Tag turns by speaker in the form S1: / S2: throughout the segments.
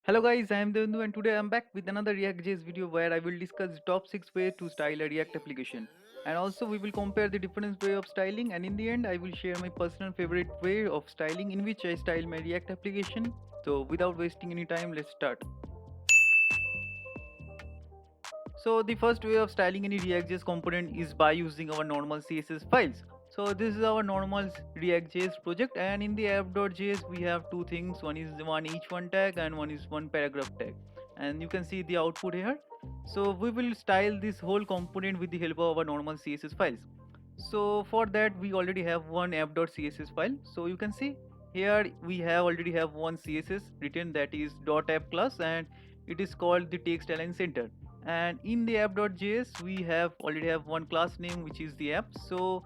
S1: Hello guys, I am Devandu and today I am back with another React.js video where I will discuss the top 6 ways to style a React application. And also we will compare the different way of styling, and in the end I will share my personal favorite way of styling in which I style my React application. So without wasting any time, let's start. So the first way of styling any React.js component is by using our normal CSS files. So this is our normal React.js project, and in the app.js we have two things. One is one each one tag and one is one paragraph tag. And you can see the output here. So we will style this whole component with the help of our normal CSS files. So for that we already have one app.css file. So you can see here we have already have one CSS written, that is .app class, and it is called the text align center. And in the app.js we have already have one class name which is the app. So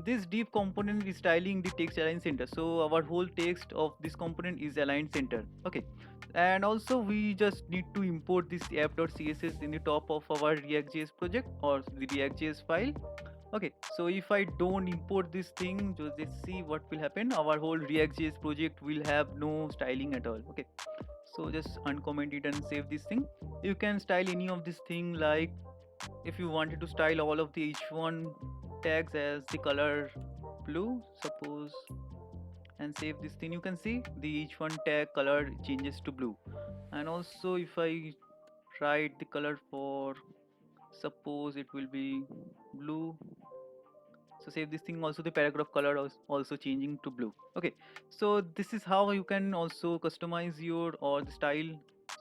S1: this div component is styling the text align center, so our whole text of this component is aligned center. Okay, and also we just need to import this app.css in the top of our react.js project or the react.js file. Okay, so if I don't import this thing, just let's see what will happen. Our whole react.js project will have no styling at all. Okay, so just uncomment it and save this thing. You can style any of this thing, like if you wanted to style all of the h1 tags as the color blue, suppose, and save this thing, you can see the h1 tag color changes to blue. And also if I write the color for, suppose it will be blue, so save this thing, also the paragraph color is also changing to blue. Okay, so this is how you can also customize your or the style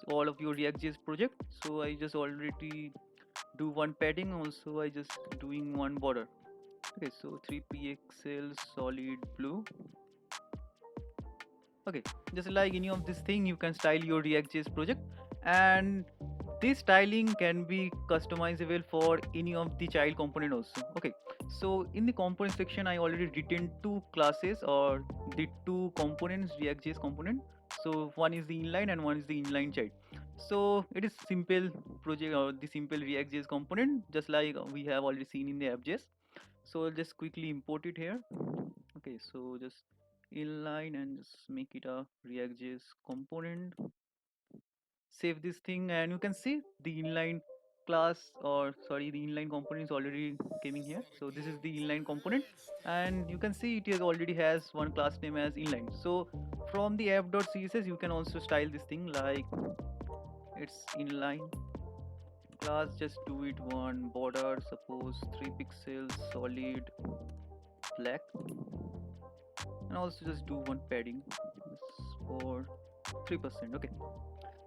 S1: all of your react.js project. So I just already do one padding, also I just doing one border. Okay, so 3 pixels solid blue. Okay, just like any of this thing you can style your react.js project, and this styling can be customizable for any of the child component also. Okay, so in the component section I already written two classes or the two components, react.js component. So one is the inline and one is the inline child. So it is simple project or the simple react.js component, just like we have already seen in the app.js. So I'll just quickly import it here. Okay, so just inline and just make it a react.js component, save this thing, and you can see the inline class, or sorry, the inline component is already coming here. So this is the inline component, and you can see it is already has one class name as inline. So from the app.css you can also style this thing like it's inline class, just do it one border, suppose 3 pixels solid black, and also just do one padding for 3%. Okay,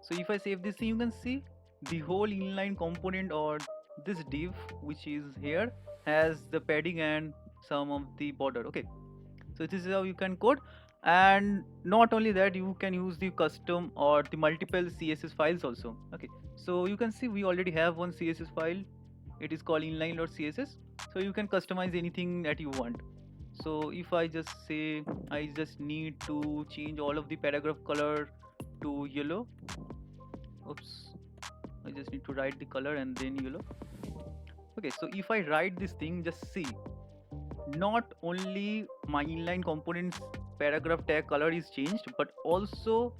S1: so if I save this thing, you can see the whole inline component or this div which is here has the padding and some of the border. Okay, so this is how you can code. And not only that, you can use the custom or the multiple CSS files also. Okay, so you can see we already have one CSS file, it is called inline.css. So you can customize anything that you want. So if I just say I just need to change all of the paragraph color to yellow, oops, I just need to write the color and then yellow. Okay, so if I write this thing, just see, not only my inline components paragraph tag color is changed, but also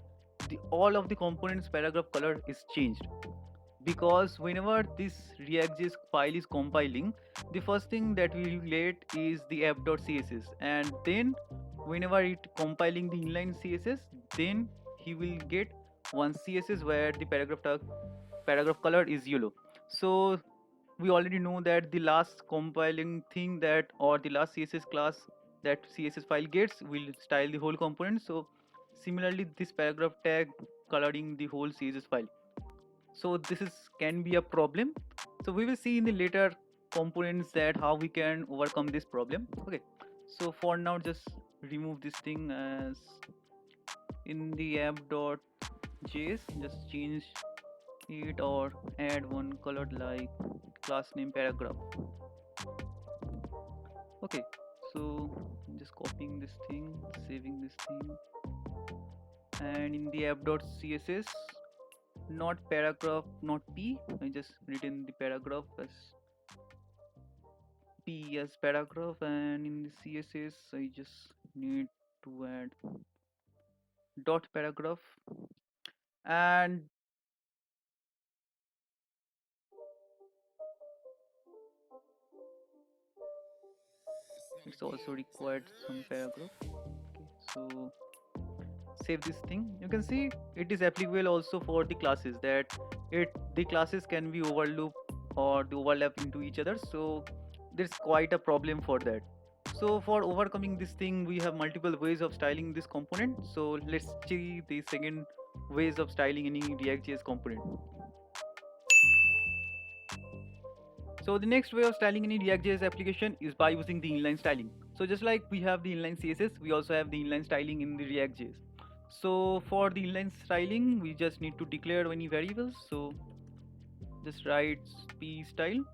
S1: the all of the components paragraph color is changed. Because whenever this react.js file is compiling, the first thing that we will get is the app.css, and then whenever it compiling the inline css, then he will get one css where the paragraph color is yellow. So we already know that the last compiling thing that or the last css class that css file gets will style the whole component. So similarly this paragraph tag coloring the whole css file, so this is can be a problem. So we will see in the later components that how we can overcome this problem. Okay, so for now just remove this thing as in the app.js, just change it or add one color like class name paragraph. Okay, so just copying this thing, saving this thing, and in the app.css, not paragraph, not p, I just written the paragraph as p as paragraph, and in the css I just need to add dot paragraph. And it's also required some paragraph. Okay, so save this thing. You can see it is applicable also for the classes, that the classes can be overlooked or the overlap into each other, so there's quite a problem for that. So for overcoming this thing, we have multiple ways of styling this component. So let's see the second ways of styling any React.js component. So the next way of styling any React.js application is by using the inline styling. So just like we have the inline CSS, we also have the inline styling in the React.js. So for the inline styling, we just need to declare any variables. So just write p style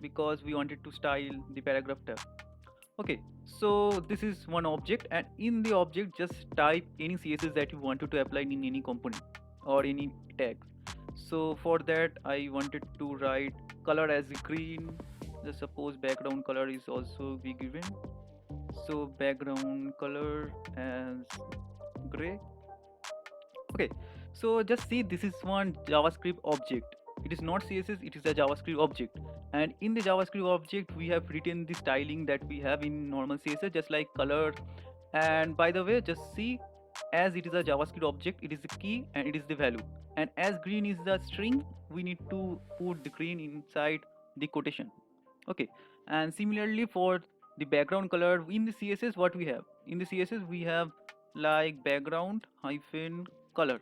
S1: because we wanted to style the paragraph tab. Okay, so this is one object, and in the object just type any CSS that you wanted to apply in any component or any tag. So for that I wanted to write color as green. Just suppose background color is also be given. So background color as gray. Okay, so just see, this is one JavaScript object. It is not CSS, it is a JavaScript object. And in the JavaScript object, we have written the styling that we have in normal CSS, just like color. And by the way, just see, as it is a JavaScript object, it is the key and it is the value. And as green is the string, we need to put the green inside the quotation. Okay, and similarly for the background color in the CSS, what we have in the CSS, we have like background hyphen color,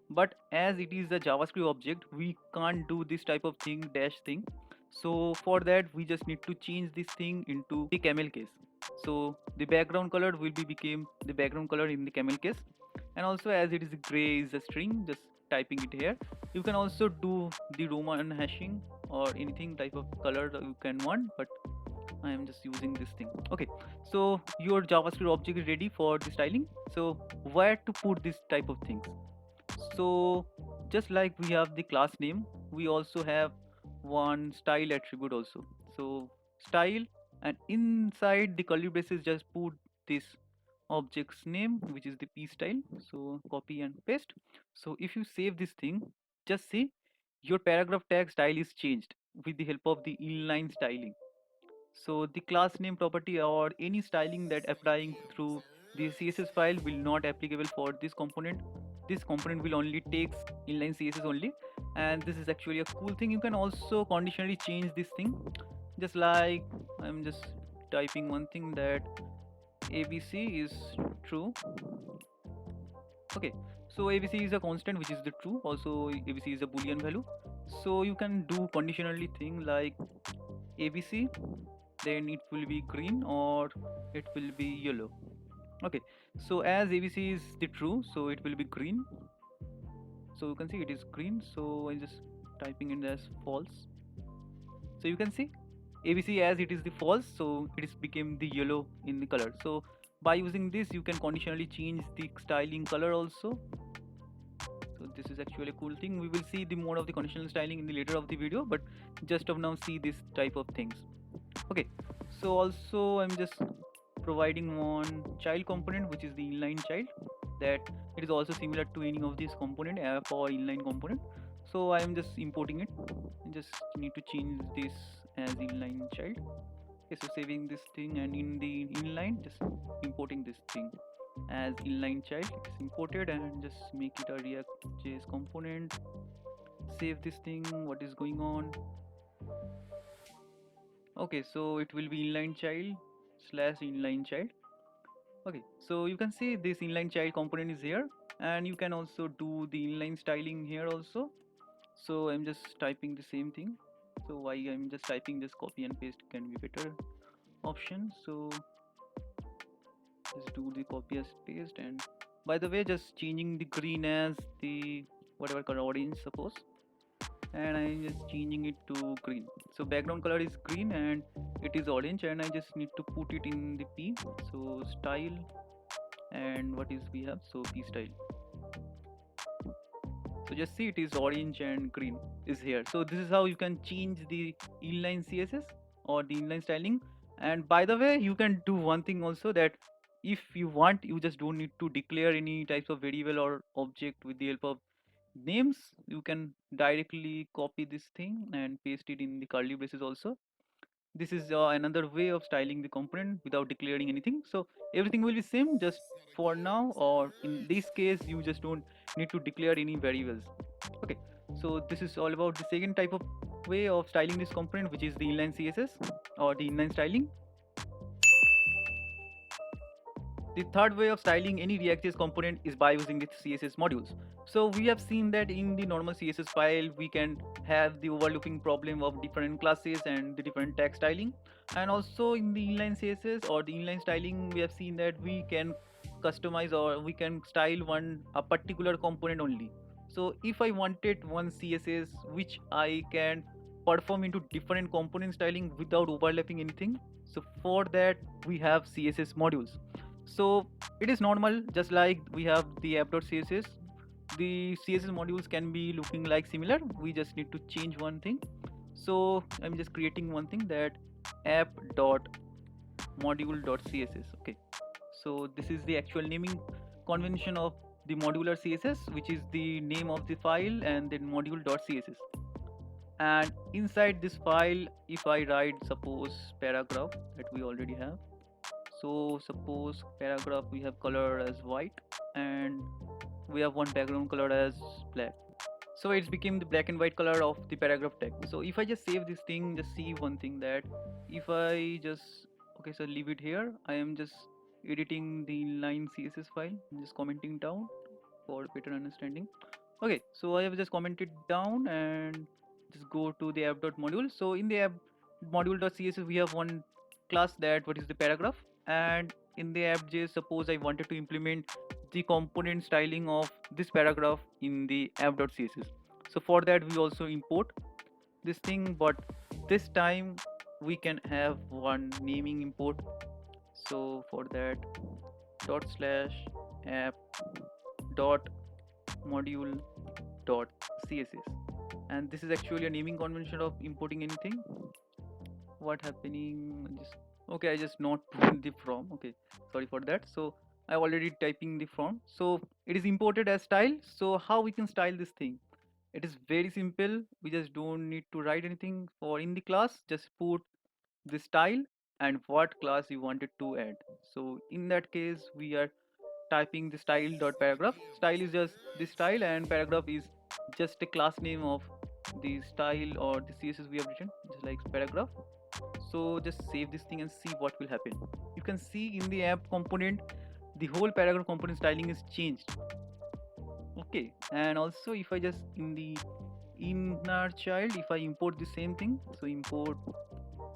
S1: but as it is a JavaScript object, we can't do this type of thing dash thing. So for that we just need to change this thing into the camel case. So the background color will be became the background color in the camel case. And also, as it is gray is a string, just typing it here. You can also do the Roman hashing or anything type of color that you can want, but I am just using this thing. Okay, so your JavaScript object is ready for the styling. So where to put this type of things? So just like we have the class name, we also have one style attribute also. So style, and inside the curly braces just put this object's name, which is the p style. So copy and paste. So if you save this thing, just see your paragraph tag style is changed with the help of the inline styling. So the class name property or any styling that applying through the CSS file will not applicable for this component. This component will only takes inline CSS only, and this is actually a cool thing. You can also conditionally change this thing, just like I'm just typing one thing that ABC is true. Okay, so ABC is a constant which is the true. Also ABC is a boolean value. So you can do conditionally thing like ABC, then it will be green or it will be yellow. Okay, so as ABC is the true, so it will be green. So you can see it is green, so I'm just typing it as false. So you can see ABC, as it is the false, so it is became the yellow in the color. So by using this you can conditionally change the styling color also. So this is actually a cool thing. We will see the mode of the conditional styling in the later of the video, but just of now see this type of things. Okay, so also I'm just providing one child component, which is the inline child, that it is also similar to any of these component app or inline component. So I am just importing it. I just need to change this as inline child. Okay, so saving this thing, and in the inline just importing this thing as inline child. It's imported, and just make it a React.js component. Save this thing. What is going on? Okay, so it will be inline child slash inline child. Okay, so you can see this inline child component is here, and you can also do the inline styling here also. So I'm just typing the same thing. So why I'm just typing, just copy and paste can be better option. So just do the copy as paste, and by the way just changing the green as the whatever color, orange suppose, and I'm just changing it to green. So background color is green and it is orange, and I just need to put it in the p. So style, and what is we have, so p style. So just see, it is orange and green is here. So this is how you can change the inline CSS or the inline styling. And by the way, you can do one thing also, that if you want, you just don't need to declare any types of variable or object with the help of names, you can directly copy this thing and paste it in the curly braces also. This is another way of styling the component without declaring anything. So everything will be same just for now, or in this case you just don't need to declare any variables. Okay, so this is all about the second type of way of styling this component, which is the inline CSS or the inline styling. The third way of styling any React.js component is by using the CSS modules. So we have seen that in the normal CSS file, we can have the overlooping problem of different classes and the different tag styling. And also in the inline CSS or the inline styling, we have seen that we can customize or we can style a particular component only. So if I wanted one CSS which I can perform into different component styling without overlapping anything, so for that we have CSS modules. So it is normal, just like we have the app.css, the CSS modules can be looking like similar. We just need to change one thing. So I'm just creating one thing, that app.module.css. Okay, so this is the actual naming convention of the modular CSS, which is the name of the file and then module.css. And inside this file, if I write suppose paragraph that we already have, so suppose paragraph we have color as white and we have one background color as black. So it's became the black and white color of the paragraph tag. So if I just save this thing, just see one thing, that if I just, okay, so leave it here. I am just editing the inline CSS file, I'm just commenting down for better understanding. Okay, so I have just commented down and just go to the app.module. So in the app module.css we have one class, that what is the paragraph, and in the app.js, suppose I wanted to implement the component styling of this paragraph in the app.css. So for that we also import this thing, but this time we can have one naming import. So for that, dot slash app dot module dot css, and this is actually a naming convention of importing anything. What happening, just okay, I just not put the from, okay, sorry for that. So I already typing the from, so it is imported as style. So how we can style this thing? It is very simple, we just don't need to write anything. For in the class, just put the style and what class you wanted to add. So in that case we are typing the style dot paragraph. Style is just the style and paragraph is just a class name of the style or the CSS we have written, just like paragraph. So just save this thing and see what will happen. You can see in the app component the whole paragraph component styling is changed. Okay, and also if I just in the inner child, if I import the same thing, so import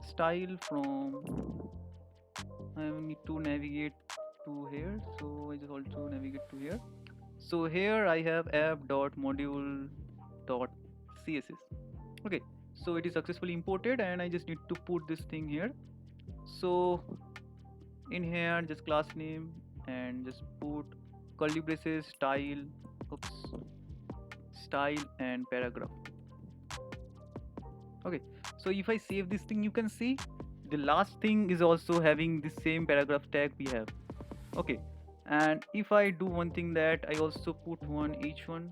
S1: style from, I need to navigate to here, so I just also navigate to here. So here I have app.module.css. Okay, so it is successfully imported and I just need to put this thing here. So in here just class name and just put curly braces style, oops, style and paragraph. Okay, so if I save this thing, you can see the last thing is also having the same paragraph tag we have. Okay, and if I do one thing, that I also put one h1.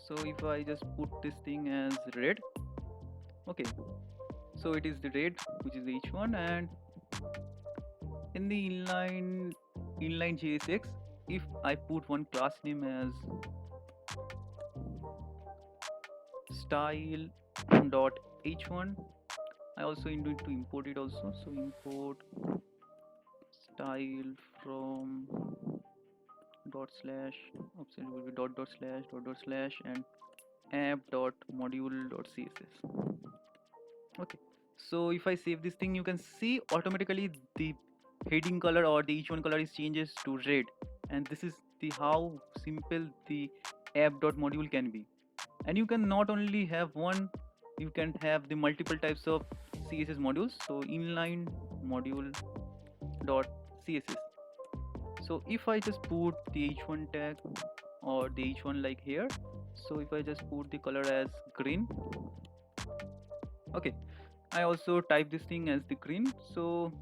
S1: So if I just put this thing as red, okay, so it is the red which is h1. And in the inline JSX, if I put one class name as style dot h1, I also need to import it also. So import style from dot slash, oops, it will be dot slash dot slash and app dot module dot css. Okay, so if I save this thing, you can see automatically the heading color or the each one color is changes to red, and this is the how simple the app.module can be. And you can not only have one, you can have the multiple types of CSS modules. So inline module dot css. So if I just put the h1 tag or the h1 like here, so if I just put the color as green, okay, I also type this thing as the green. So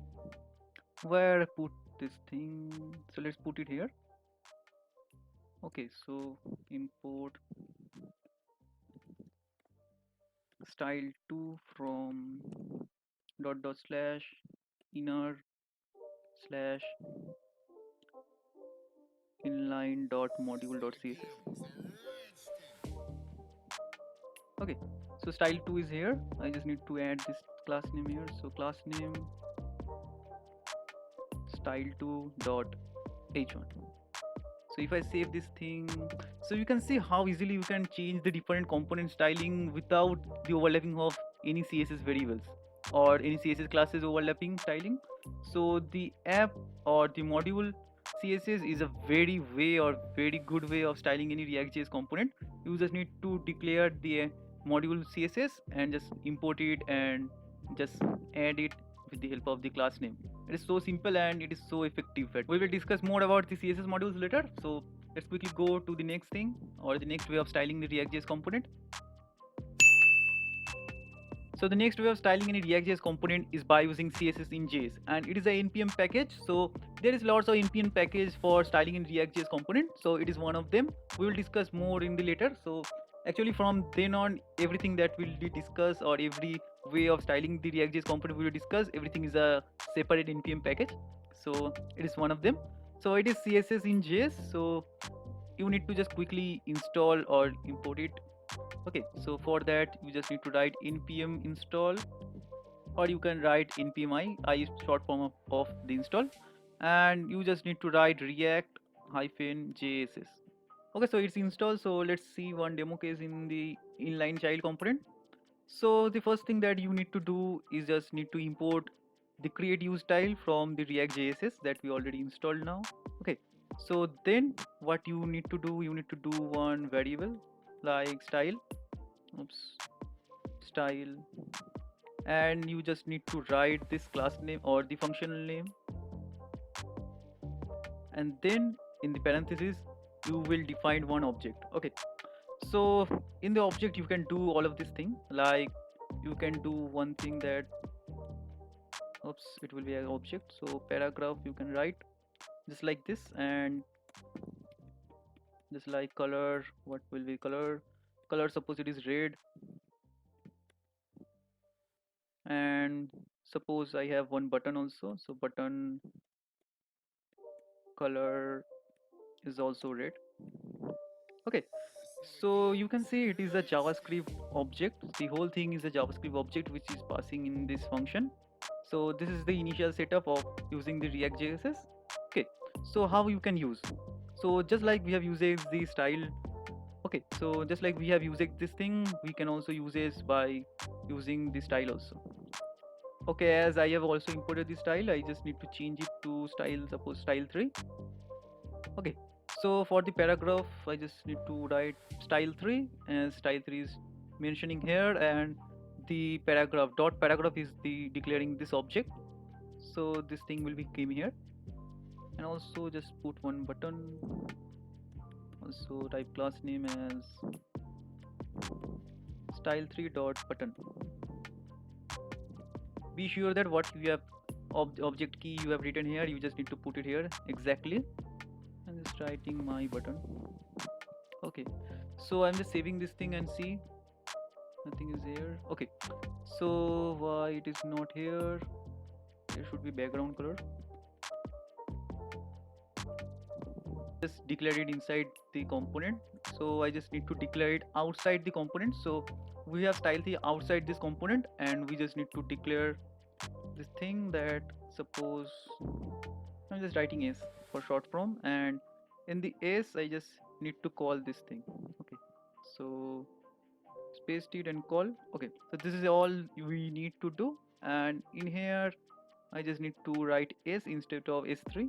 S1: where I put this thing, so let's put it here. Okay, so import style2 from dot slash inner slash inline dot module dot css. Okay, so style2 is here. I just need to add this class name here. So class name style2 dot h1. So if I save this thing, so you can see how easily you can change the different component styling without the overlapping of any CSS variables or any CSS classes overlapping styling. So the app or the module CSS is a very way or very good way of styling any React.js component. You just need to declare the module CSS and just import it and just add it with the help of the class name. It is so simple and it is so effective. We will discuss more about the CSS modules later. So let's quickly go to the next thing or the next way of styling the React.js component. So the next way of styling any React.js component is by using CSS in JS, and it is a npm package. So there is lots of npm package for styling in React.js component. So it is one of them. We will discuss more in the later. So actually from then on, everything that will be discussed or every way of styling the React.js component we will discuss, everything is a separate npm package. So it is one of them. So it is CSS in JS. So you need to just quickly install or import it. Okay, so for that you just need to write npm install, or you can write npm I is short form of the install, and you just need to write react hyphen jss. Okay, so it's installed. So let's see one demo case in the inline child component. So the first thing that you need to do is just need to import the create use style from the react.js that we already installed now. Okay, so then what you need to do, you need to do one variable like style, oops, style, and you just need to write this class name or the functional name, and then in the parentheses you will define one object. Okay, so in the object you can do all of this thing, like you can do one thing that, oops, it will be an object. So paragraph you can write just like this, and just like color, what will be color, suppose it is red, and suppose I have one button also, so button color is also red. Okay, so you can see it is a JavaScript object. The whole thing is a JavaScript object which is passing in this function. So this is the initial setup of using the React.js. Okay, so how you can use, so just like we have used the style. Okay, so just like we have used this thing, we can also use it by using the style also. Okay, as I have also imported the style, I just need to change it to style, suppose style 3. Okay, so for the paragraph I just need to write style 3, and style 3 is mentioning here, and the paragraph is the declaring this object. So this thing will be came here, and also just put one button, also type class name as style3 dot button. Be sure that what you have object key you have written here, you just need to put it here exactly. I'm just writing my button. Okay, so I'm just saving this thing and see nothing is here. Okay, so why it is not here, there should be background color. Just declare it inside the component, so I just need to declare it outside the component. So we have style 3 outside this component, and we just need to declare this thing that, suppose I'm just writing s for short form, and in the s I just need to call this thing. Okay, so paste it and call. Okay, so this is all we need to do, and in here I just need to write s instead of s3.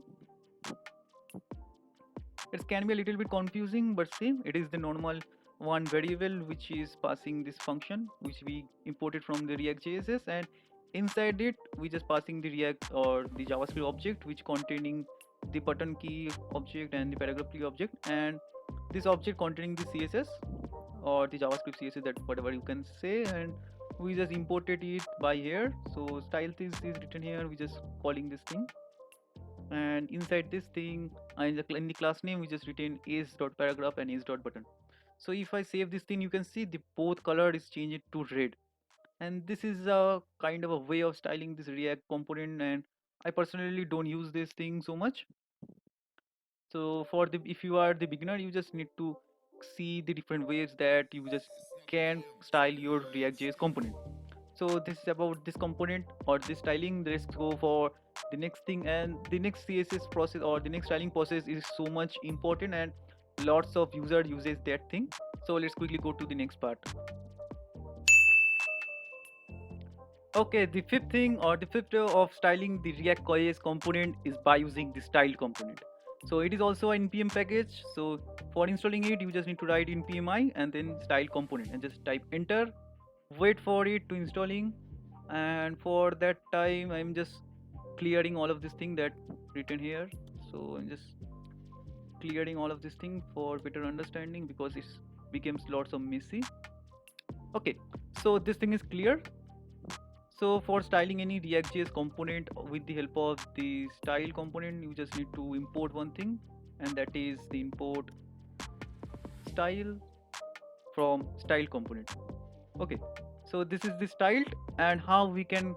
S1: It can be a little bit confusing, but same, it is the normal one variable which is passing this function which we imported from the React.js, and inside it we just passing the React or the JavaScript object which containing the button key object and the paragraph key object, and this object containing the CSS or the JavaScript CSS, that whatever you can say, and we just imported it by here. So style is written here, we just calling this thing. and inside this thing, in the class name we just retain is.paragraph and is.button. So if I save this thing, you can see the both color is changed to red, and this is a kind of a way of styling this React component, and I personally don't use this thing so much. So for the, if you are the beginner, you just need to see the different ways that you just can style your React.js component. So this is about this component or this styling. Let's go for the next thing, and the next CSS process or the next styling process is so much important, and lots of user uses that thing. So let's quickly go to the next part. Okay, the fifth thing or the fifth way of styling the React.js component is by using the style component. So it is also an npm package. So for installing it, you just need to write npmi and then style component and just type enter. Wait for it to installing, and for that time I'm just clearing all of this thing that written here. So I'm just clearing all of this thing for better understanding because it becomes lots of messy. Okay, so this thing is clear. So for styling any React.js component with the help of the style component, you just need to import one thing, and that is the import style from style component. Okay, so this is the styled, and how we can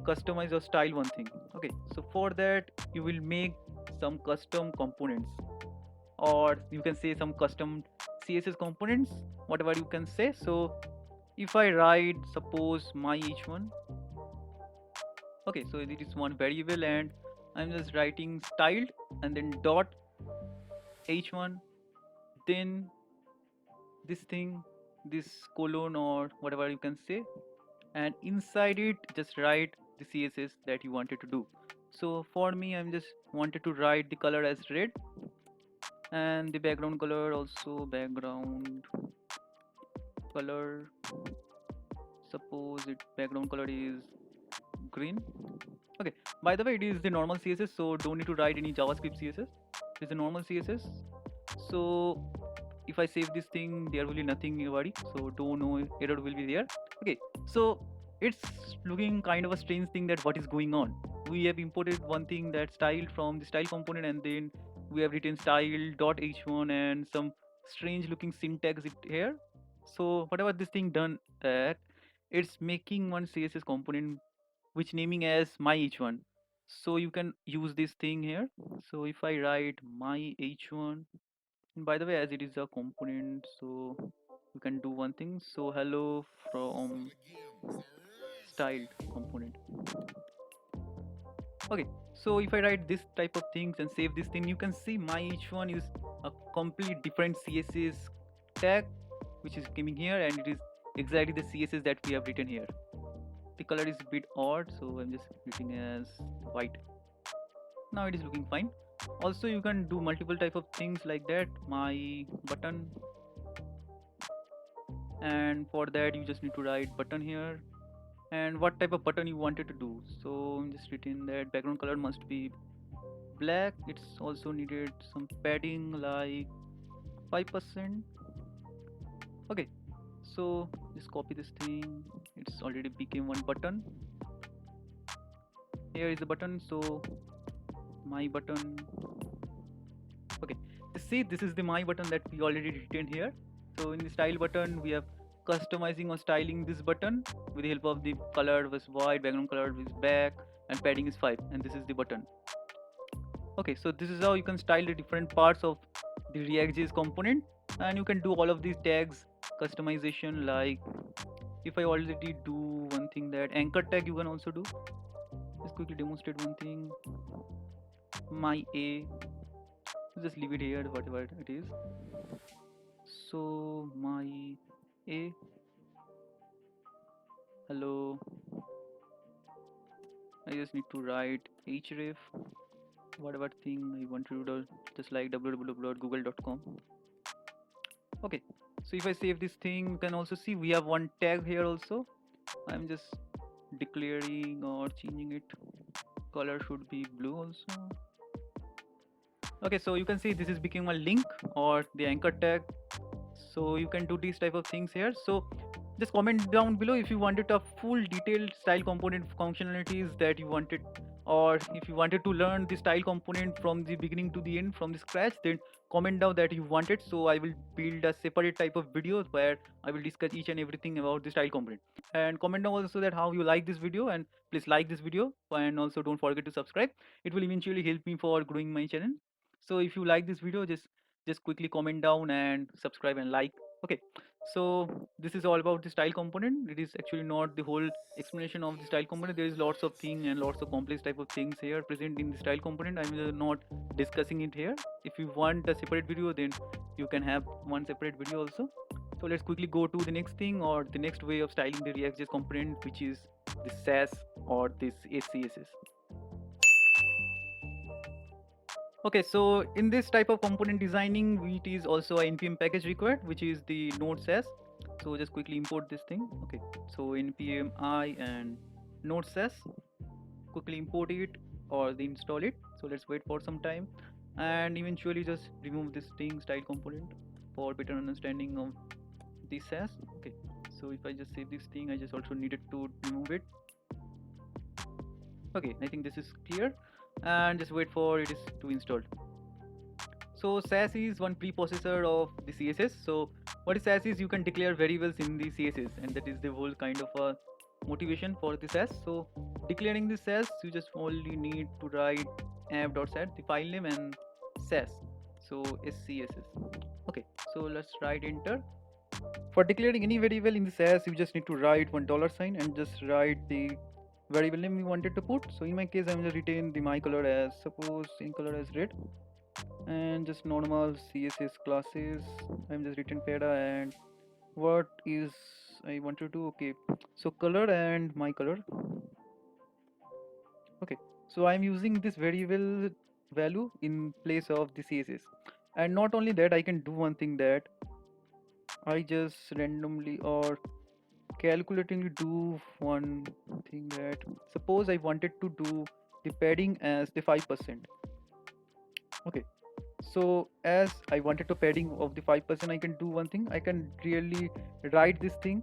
S1: customize or style one thing. Okay, so for that you will make some custom components, or you can say some custom CSS components, whatever you can say. So if I write suppose my h1, okay, so it is one variable, and I'm just writing styled and then dot h1, then this thing, this colon or whatever you can say, and inside it just write the CSS that you wanted to do. So for me, I'm just wanted to write the color as red, and the background color also background color, suppose it background color is green. Okay, by the way, it is the normal CSS, so don't need to write any JavaScript CSS. It's a normal CSS. So if I save this thing, there will be nothing worry, so don't know if error will be there. Okay, so it's looking kind of a strange thing that what is going on. We have imported one thing that styled from the style component, and then we have written style.h1 and some strange looking syntax it here. So whatever this thing done that, it's making one CSS component which naming as my h1. So you can use this thing here. So if I write my h1, by the way, as it is a component, so you can do one thing. So hello from styled component. Okay, so if I write this type of things and save this thing, you can see my each one is a complete different CSS tag which is coming here, and it is exactly the CSS that we have written here. The color is a bit odd, so I'm just writing as white. Now it is looking fine. Also you can do multiple type of things like that, my button, and for that you just need to write button here and what type of button you wanted to do. So I'm just written that background color must be black. It's also needed some padding like 5%. Okay, so just copy this thing. It's already became one button. Here is the button, so my button. Okay, see, this is the my button that we already written here. So in the style button, we have customizing or styling this button with the help of the color was white, background color is black, and padding is 5, and this is the button. Okay, so this is how you can style the different parts of the React.js component, and you can do all of these tags customization. Like if I already do one thing, that anchor tag you can also do. Let's quickly demonstrate one thing. My a, just leave it here whatever it is. So my a, hello, I just need to write href whatever thing I want to do, just like www.google.com. Okay, so if I save this thing, you can also see we have one tag here also. I'm just declaring or changing it, color should be blue also. Okay, so you can see this is becoming a link or the anchor tag. So you can do these type of things here. So just comment down below if you wanted a full detailed style component functionalities that you wanted or if you wanted to learn the style component from the beginning to the end from the scratch, then comment down that you want it. So I will build a separate type of video where I will discuss each and everything about the style component. And comment down also that how you like this video, and please like this video, and also don't forget to subscribe. It will eventually help me for growing my channel. So if you like this video, just quickly comment down and subscribe and like. Okay, so this is all about the style component. It is actually not the whole explanation of the style component. There is lots of thing and lots of complex type of things here present in the style component. I'm not discussing it here. If you want a separate video, then you can have one separate video also. So let's quickly go to the next thing, or the next way of styling the react.js component, which is the Sass or this Scss. Okay, so in this type of component designing, it is also a npm package required, which is the node Sass. So just quickly import this thing. Okay, so npm I and node Sass, quickly import it or the install it. So let's wait for some time, and eventually just remove this thing style component for better understanding of the Sass. Okay, so if I just save this thing, I just also needed to remove it. Okay, I think this is clear, and just wait for it is to install. So Sass is one preprocessor of the CSS. So what is Sass is, you can declare variables in the CSS, and that is the whole kind of a motivation for the Sass. So declaring the Sass, you just only need to write app.sat, the file name, and Sass. So SCSS. Okay, so let's write enter. For declaring any variable in the Sass, you just need to write $sign and just write the variable name you wanted to put. So in my case, I'm just retain the my color as, suppose in color as red, and just normal CSS classes. I'm just written peda, and what is I want to do. Okay, so color and my color. Okay, so I'm using this variable value in place of the CSS. And not only that, I can do one thing, that I just randomly or calculatingly do one thing, that suppose I wanted to do the padding as the 5%. Okay, so as I wanted to padding of the 5%, I can do one thing. I can really write this thing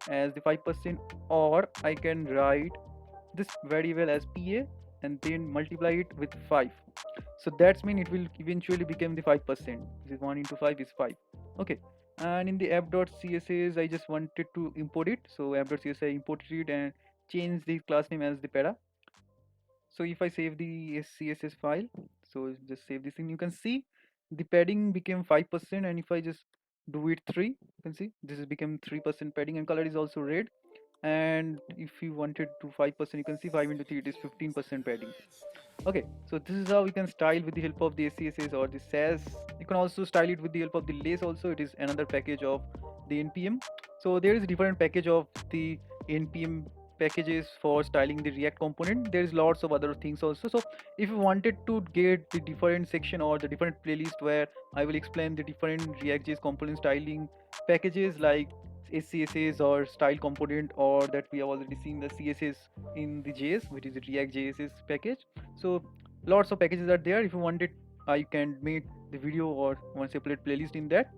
S1: as the 5%, or I can write this variable as PA and then multiply it with 5. So that's mean it will eventually become the 5%. This is 1 into 5 is 5. Okay, and in the app.css, I just wanted to import it. So app.css, I imported it and change the class name as the peda. So if I save the CSS file, so just save this thing, you can see the padding became 5%, and if I just do it 3, you can see this has become 3% padding, and color is also red. And if you wanted to 5%, you can see 5 into 3, it is 15% padding. Okay, so this is how we can style with the help of the SCSS or the Sass. You can also style it with the help of the lace also. It is another package of the npm. So there is a different package of the npm packages for styling the react component. There is lots of other things also. So if you wanted to get the different section or the different playlist where I will explain the different react.js component styling packages like SCSS or style component, or that we have already seen the CSS in the JS, which is the react.js package. So lots of packages are there. If you want it, I can make the video or one separate playlist in that.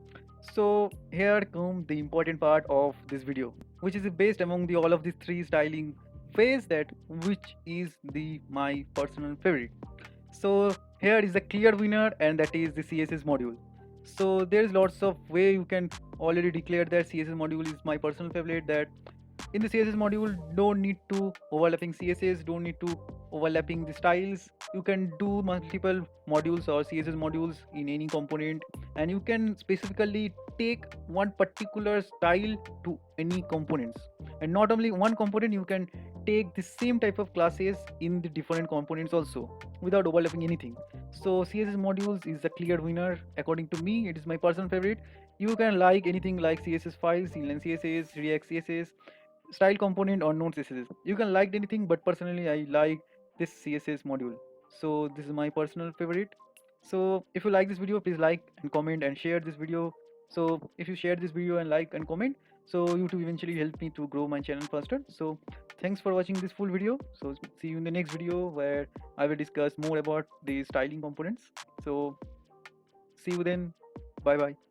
S1: So here come the important part of this video, which is based among the all of these three styling phase, that which is the my personal favorite. So here is a clear winner, and that is the CSS module. So there's lots of way you can already declare that CSS module is my personal favorite. That in the CSS module, don't need to overlapping CSS, don't need to overlapping the styles. You can do multiple modules or CSS modules in any component, and you can specifically take one particular style to any components. And not only one component, you can take the same type of classes in the different components also without overlapping anything. So CSS modules is a clear winner according to me. It is my personal favorite. You can like anything like CSS files, inline CSS, react CSS, style component, or node CSS. You can like anything, but personally I like this CSS module. So this is my personal favorite. So if you like this video, please like and comment and share this video. So if you share this video and like and comment, so YouTube eventually help me to grow my channel faster. So thanks for watching this full video. So see you in the next video where I will discuss more about the styling components. So see you then. Bye bye.